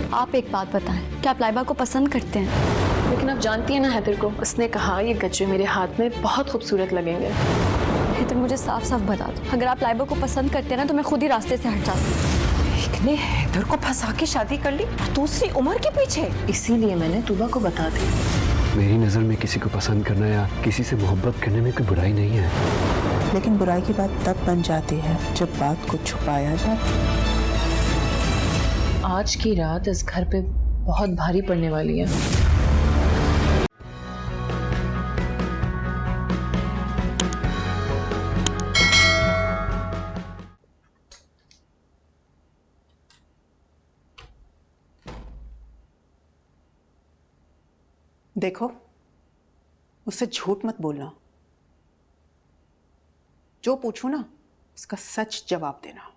आप एक बात बताएं, क्या आप लाइबा को पसंद करते हैं? लेकिन आप जानती हैं ना हैदर को, उसने कहा ये गज्जे मेरे हाथ में बहुत खूबसूरत लगेंगे। हैदर मुझे साफ साफ बता दो, अगर आप लाइबा को पसंद करते हैं ना तो मैं खुद ही रास्ते से हट जाती हूँ। एक ने हैदर को फंसा के शादी कर ली और दूसरी उमर के पीछे। इसीलिए मैंने तूबा को बता दी। मेरी नजर में किसी को पसंद करना या किसी से मोहब्बत करने में कोई बुराई नहीं है, लेकिन बुराई की बात तब बन जाती है जब बात को छुपाया जाए। आज की रात इस घर पे बहुत भारी पड़ने वाली है। देखो, मुझसे झूठ मत बोलना। जो पूछूं ना उसका सच जवाब देना।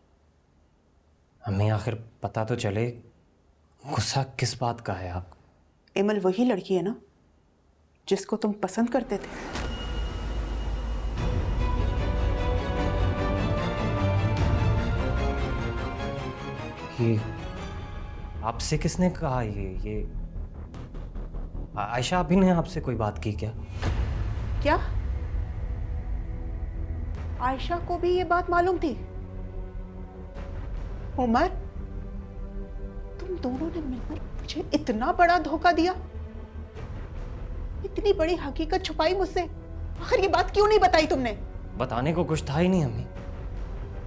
हमें आखिर पता तो चले, गुस्सा किस बात का है आप? एमल वही लड़की है ना जिसको तुम पसंद करते थे? ये आपसे किसने कहा? ये आयशा अभी ने आपसे कोई बात की क्या? क्या आयशा को भी ये बात मालूम थी? उमर, तुम दोनों ने मिलकर मुझे इतना बड़ा धोखा दिया, इतनी बड़ी हकीकत छुपाई मुझसे। आखिर ये बात क्यों नहीं बताई तुमने? बताने को कुछ था ही नहीं अम्मी।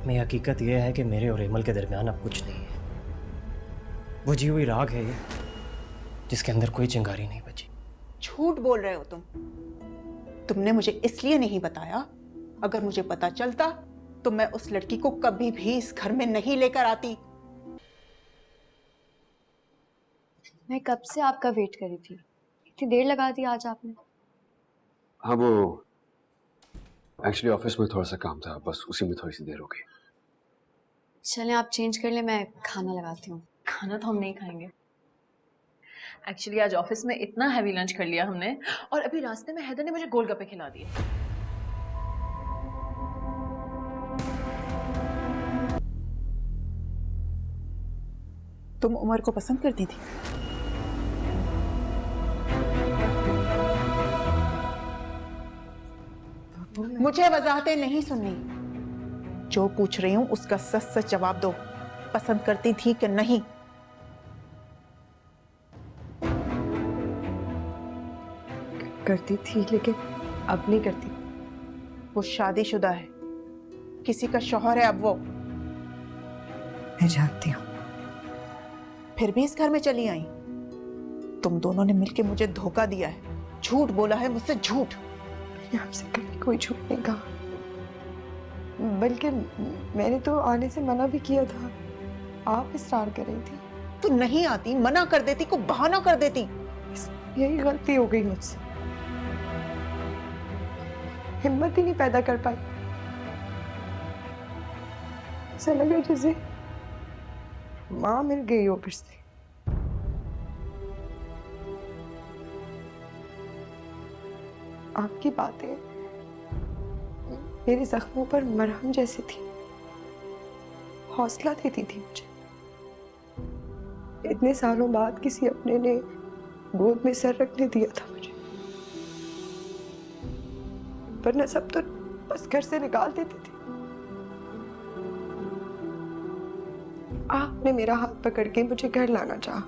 मैं हकीकत यह है कि मेरे और एमल के दरमियान अब कुछ नहीं है। बुझी हुई राग है ये, जिसके अंदर कोई चिंगारी नहीं बची। झूठ बोल रहे हो तुम। तुमने मुझे इसलिए नहीं बताया, अगर मुझे पता चलता तो मैं उस लड़की को कभी भी इस घर में नहीं लेकर आती। मैं कब से आपका वेट कर रही थी, इतनी देर लगा दी आज आपने। हाँ वो एक्चुअली ऑफिस में थोड़ा सा काम था, बस उसी में थोड़ी सी देर हो गई। चलें आप चेंज कर लें, मैं खाना लगाती हूँ। खाना तो हम नहीं खाएंगे। एक्चुअली आज ऑफिस में इतना हैवी लंच कर लिया हमने, और अभी रास्ते में हैदर ने मुझे गोलगप्पे खिला दिए। तुम उमर को पसंद करती थी? मुझे वजाहतें नहीं सुननी। जो पूछ रही हूं उसका सच सच जवाब दो। पसंद करती थी कि नहीं? करती थी, लेकिन अब नहीं करती। वो शादीशुदा है, किसी का शौहर है अब वो। मैं जानती हूँ। फिर भी इस घर में चली आई। तुम दोनों ने मिलकर मुझे धोखा दिया है, झूठ बोला है मुझसे, झूठ। मैंने आपसे कभी कोई झूठ नहीं कहा, बल्कि मैंने तो आने से मना भी किया था। आप इसरार कर रही थी। तू नहीं आती, मना कर देती, को बहाना कर देती। यही गलती हो गई मुझसे। हिम्मत ही नहीं पैदा कर पाई। ऐसा लगा जैसे माँ मिल गई हो फिर से। आपकी बातें मेरे जख्मों पर मरहम जैसी थी, हौसला देती थी मुझे। इतने सालों बाद किसी अपने ने गोद में सर रखने दिया था मुझे, वरना सब तो बस घर से निकाल देते थे। आपने मेरा हाथ पकड़ के मुझे घर लाना चाहा।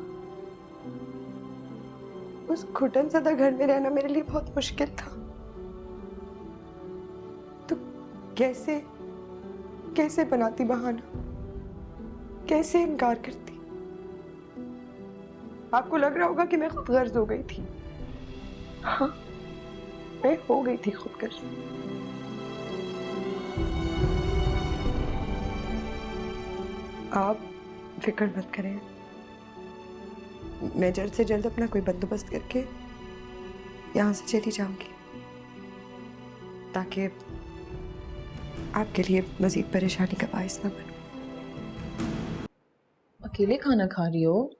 उस घुटन सदा घर में रहना मेरे लिए बहुत मुश्किल था। तो कैसे कैसे बनाती बहाना, कैसे इनकार करती? आपको लग रहा होगा कि मैं खुद गर्ज हो गई थी। हाँ, मैं हो गई थी खुद गर्ज। आप फिक्र मत करें, मैं जल्द से जल्द अपना कोई बंदोबस्त करके यहाँ से चली जाऊंगी, ताकि आपके लिए मजीद परेशानी का बायस ना बने। अकेले खाना खा रही हो?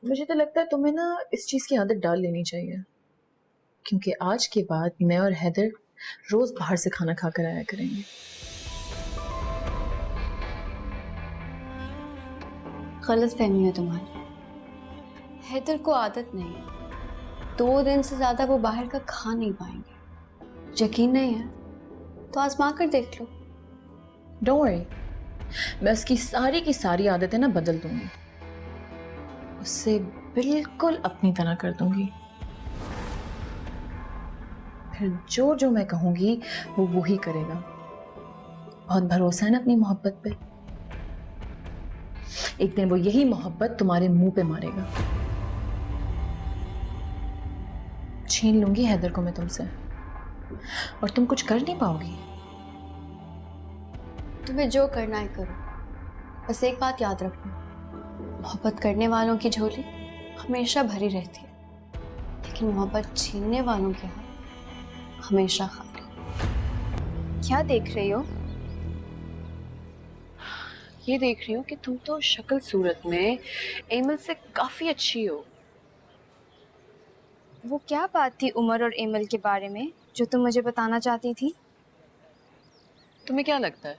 मुझे तो लगता है तुम्हें ना इस चीज की आदत डाल लेनी चाहिए, क्योंकि आज के बाद मैं और हैदर रोज बाहर से खाना खाकर आया करेंगे। गलत फहमी है तुम्हारी। हैदर को आदत नहीं है, 2 दिन से ज़्यादा वो बाहर का खा नहीं पाएंगे। यकीन नहीं है तो आजमा कर देख लो। डोंट वरी, मैं उसकी सारी की सारी आदतें ना बदल दूंगी, उससे बिल्कुल अपनी तरह कर दूंगी। फिर जो जो मैं कहूंगी वो वही करेगा। बहुत भरोसा है ना अपनी मोहब्बत पे। एक दिन वो यही मोहब्बत तुम्हारे मुंह पे मारेगा। छीन लूंगी हैदर को मैं तुमसे, और तुम कुछ कर नहीं पाओगी। तुम्हें जो करना है करो, बस एक बात याद रखना, मोहब्बत करने वालों की झोली हमेशा भरी रहती है, लेकिन मोहब्बत छीनने वालों के हाथ हमेशा खाली। क्या देख रही हो? ये देख रही हूँ कि तुम तो शक्ल सूरत में एमल से काफी अच्छी हो। वो क्या बात थी उमर और एमल के बारे में जो तुम मुझे बताना चाहती थी? तुम्हें क्या लगता है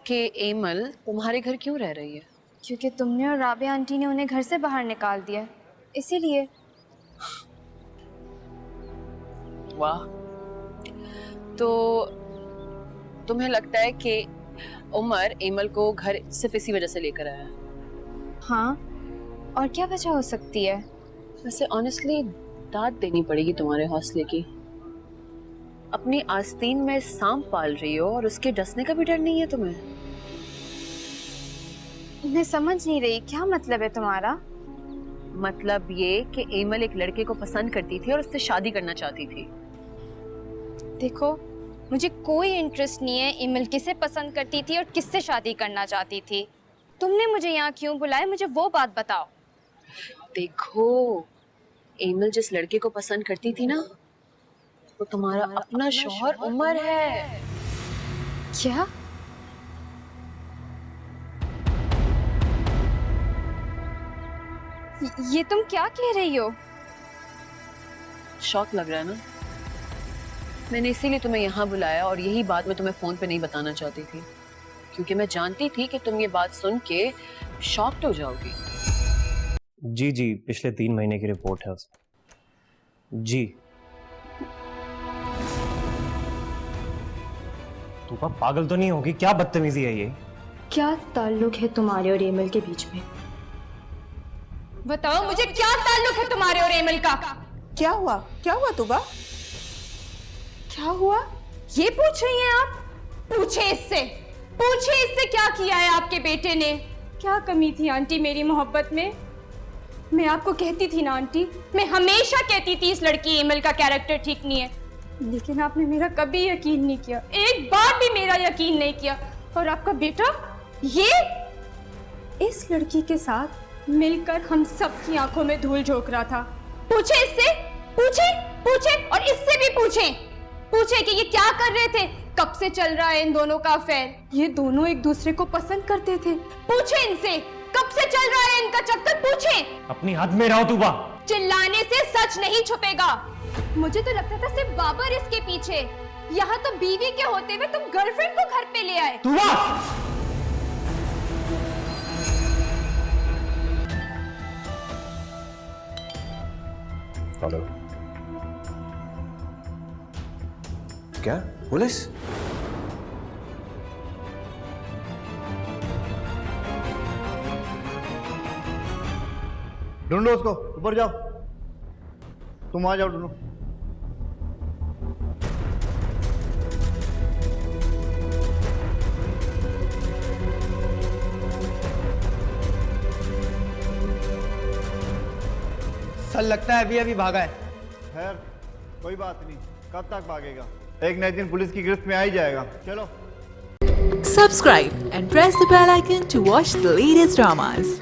कि एमल तुम्हारे घर क्यों रह रही है? क्योंकि तुमने और राबिया आंटी ने उन्हें घर से बाहर निकाल दिया, इसीलिए। वाह, तो तुम्हें लगता है कि उमर एमल को घर सिर्फ इसी वजह से लेकर आया है? हाँ, और क्या वजह हो सकती है? वैसे ऑनेस्टली दाद देनी पड़ेगी तुम्हारे हौसले की। अपनी आस्तीन में सांप पाल रही हो और उसके डसने का भी डर नहीं है तुम्हें। मैं समझ नहीं रही, क्या मतलब है तुम्हारा? मतलब ये कि एमल एक लड़के को पसंद करती थी और उससे शादी करना चाहती थी। देखो, मुझे कोई इंटरेस्ट नहीं है एमल किसे पसंद करती थी और किससे शादी करना चाहती थी। तुमने मुझे यहाँ क्यों बुलाया, मुझे वो बात बताओ। देखो, एमल जिस लड़के को पसंद करती थी ना, वो तुम्हारा अपना शौहर उमर है। क्या? ये तुम क्या कह रही हो? शौक लग रहा है ना? मैंने इसीलिए तुम्हें यहाँ बुलाया, और यही बात मैं तुम्हें फोन पे नहीं बताना चाहती थी, क्योंकि मैं जानती थी कि तुम ये बात सुन के शॉक्ड हो जाओगी। जी जी, पिछले 3 महीने की रिपोर्ट है उसमें। जी। तू पागल तो नहीं होगी? क्या बदतमीजी है ये? क्या ताल्लुक है तुम्हारे और एमल के बीच में? बताओ मुझे, क्या ताल्लुक है तुम्हारे और एमल का? क्या हुआ तुबा? क्या हुआ ये पूछ रही हैं आप? पूछे इससे क्या किया है आपके बेटे ने? क्या कमी थी आंटी मेरी मोहब्बत में? मैं आपको कहती थी ना आंटी, मैं हमेशा कहती थी इस लड़की एमल का कैरेक्टर ठीक नहीं है, लेकिन आपने मेरा कभी यकीन नहीं किया, एक बार भी मेरा यकीन नहीं किया। और आपका बेटा ये इस लड़की के साथ मिलकर हम सबकी आंखों में धूल झोंक रहा था। पूछे इससे, पूछे और इससे भी पूछे कि ये क्या कर रहे थे, कब से चल रहा है इन दोनों का अफेयर, ये दोनों एक दूसरे को पसंद करते थे। पूछे इनसे कब से चल रहा है इनका चक्कर, पूछे। अपनी हद में रहो तूबा। चिल्लाने से सच नहीं छुपेगा। मुझे तो लगता था सिर्फ बाबर इसके पीछे, यहाँ तो बीवी के होते हुए तुम गर्लफ्रेंड को घर पे ले आए। तूबा! हेलो, क्या पुलिस? ढूंढो उसको, ऊपर जाओ, तुम आ जाओ, ढूंढो। सर लगता है अभी भागा है। खैर कोई बात नहीं, कब तक भागेगा, एक न एक दिन पुलिस की गिरफ्त में आ ही जाएगा। चलो। Subscribe and press the bell icon to watch the latest dramas.